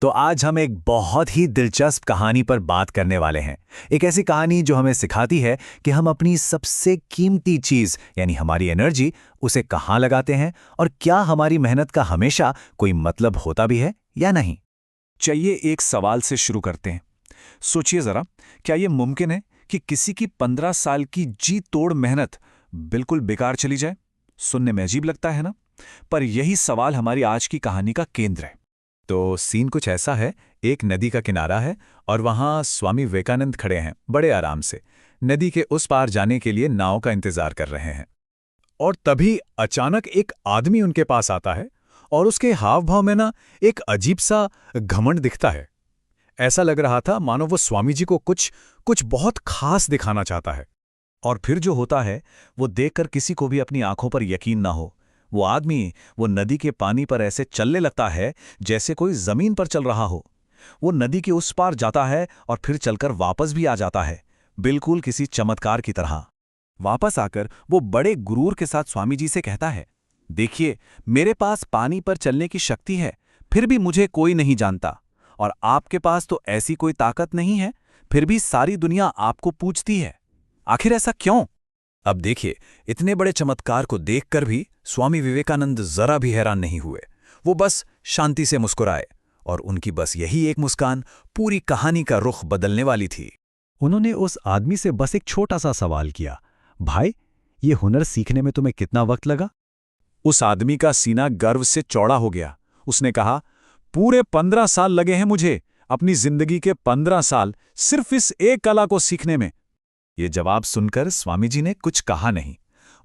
तो आज हम एक बहुत ही दिलचस्प कहानी पर बात करने वाले हैं। एक ऐसी कहानी जो हमें सिखाती है कि हम अपनी सबसे कीमती चीज यानी हमारी एनर्जी उसे कहाँ लगाते हैं और क्या हमारी मेहनत का हमेशा कोई मतलब होता भी है या नहीं। चलिए एक सवाल से शुरू करते हैं। सोचिए जरा, क्या यह मुमकिन है कि किसी की 15 साल की जी तोड़ मेहनत बिल्कुल बेकार चली जाए? सुनने में अजीब लगता है ना? पर यही सवाल हमारी आज की कहानी का केंद्र है। तो सीन कुछ ऐसा है। एक नदी का किनारा है और वहां स्वामी विवेकानंद खड़े हैं बड़े आराम से। नदी के उस पार जाने के लिए नाव का इंतजार कर रहे हैं। और तभी अचानक एक आदमी उनके पास आता है और उसके हाव भाव में ना एक अजीब सा घमंड दिखता है। ऐसा लग रहा था मानो वो स्वामी जी को कुछ कुछ बहुत खास दिखाना चाहता है। और फिर जो होता है वो देखकर किसी को भी अपनी आंखों पर यकीन ना हो। वो आदमी वो नदी के पानी पर ऐसे चलने लगता है जैसे कोई जमीन पर चल रहा हो। वो नदी के उस पार जाता है और फिर चलकर वापस भी आ जाता है, बिल्कुल किसी चमत्कार की तरह। वापस आकर वो बड़े गुरूर के साथ स्वामी जी से कहता है, देखिए, मेरे पास पानी पर चलने की शक्ति है, फिर भी मुझे कोई नहीं जानता। और आपके पास तो ऐसी कोई ताकत नहीं है, फिर भी सारी दुनिया आपको पूछती है। आखिर ऐसा क्यों? अब देखिए, इतने बड़े चमत्कार को देखकर भी स्वामी विवेकानंद जरा भी हैरान नहीं हुए। वो बस शांति से मुस्कुराए और उनकी बस यही एक मुस्कान पूरी कहानी का रुख बदलने वाली थी। उन्होंने उस आदमी से बस एक छोटा सा सवाल किया, भाई, ये हुनर सीखने में तुम्हें कितना वक्त लगा? उस आदमी का सीना गर्व से चौड़ा हो गया। उसने कहा, पूरे 15 साल लगे हैं मुझे, अपनी जिंदगी के 15 साल सिर्फ इस एक कला को सीखने में। ये जवाब सुनकर स्वामी जी ने कुछ कहा नहीं।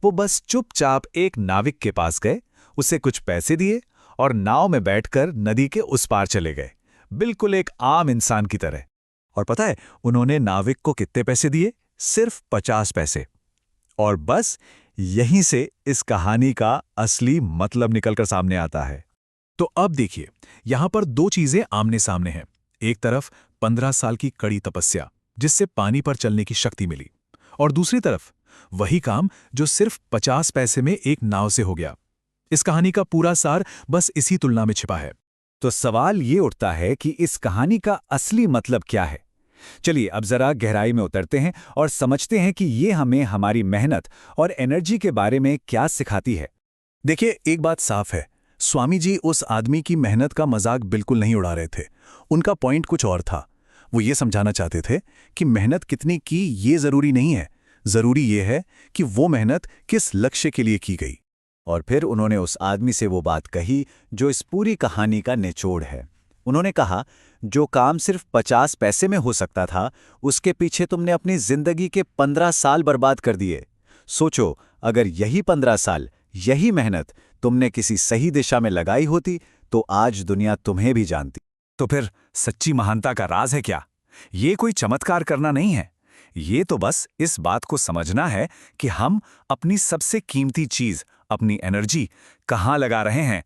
वो बस चुपचाप एक नाविक के पास गए, उसे कुछ पैसे दिए और नाव में बैठकर नदी के उस पार चले गए, बिल्कुल एक आम इंसान की तरह। और पता है उन्होंने नाविक को कितने पैसे दिए? सिर्फ 50 पैसे। और बस यहीं से इस कहानी का असली मतलब निकलकर सामने आता है। तो अब देखिए, यहां पर दो चीजें आमने सामने हैं। एक तरफ 15 साल की कड़ी तपस्या जिससे पानी पर चलने की शक्ति मिली, और दूसरी तरफ वही काम जो सिर्फ 50 पैसे में एक नाव से हो गया। इस कहानी का पूरा सार बस इसी तुलना में छिपा है। तो सवाल ये उठता है कि इस कहानी का असली मतलब क्या है। चलिए अब जरा गहराई में उतरते हैं और समझते हैं कि ये हमें हमारी मेहनत और एनर्जी के बारे में क्या सिखाती है। देखिए, एक बात साफ है, स्वामी जी उस आदमी की मेहनत का मजाक बिल्कुल नहीं उड़ा रहे थे। उनका पॉइंट कुछ और था। वो ये समझाना चाहते थे कि मेहनत कितनी की ये जरूरी नहीं है, जरूरी ये है कि वो मेहनत किस लक्ष्य के लिए की गई। और फिर उन्होंने उस आदमी से वो बात कही जो इस पूरी कहानी का निचोड़ है। उन्होंने कहा, जो काम सिर्फ 50 पैसे में हो सकता था, उसके पीछे तुमने अपनी जिंदगी के 15 साल बर्बाद कर दिए। सोचो, अगर यही 15 साल, यही मेहनत तुमने किसी सही दिशा में लगाई होती तो आज दुनिया तुम्हें भी जानती। तो फिर सच्ची महानता का राज है क्या? ये कोई चमत्कार करना नहीं है। ये तो बस इस बात को समझना है कि हम अपनी सबसे कीमती चीज, अपनी एनर्जी, कहाँ लगा रहे हैं।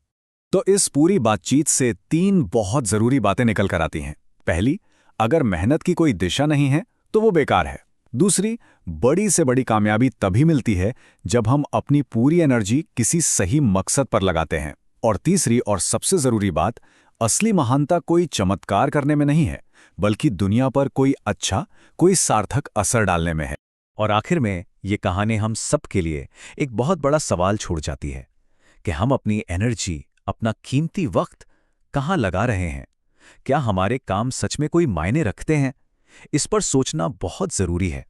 तो इस पूरी बातचीत से 3 बहुत जरूरी बातें निकल कर आती हैं। पहली, अगर मेहनत की कोई दिशा नहीं है तो वो बेकार है। दूसरी, बड़ी से बड़ी कामयाबी तभी मिलती है जब हम अपनी पूरी एनर्जी किसी सही मकसद पर लगाते हैं। और तीसरी और सबसे जरूरी बात, असली महानता कोई चमत्कार करने में नहीं है, बल्कि दुनिया पर कोई अच्छा, कोई सार्थक असर डालने में है। और आखिर में ये कहानी हम सब के लिए एक बहुत बड़ा सवाल छोड़ जाती है कि हम अपनी एनर्जी, अपना कीमती वक्त कहाँ लगा रहे हैं। क्या हमारे काम सच में कोई मायने रखते हैं? इस पर सोचना बहुत जरूरी है।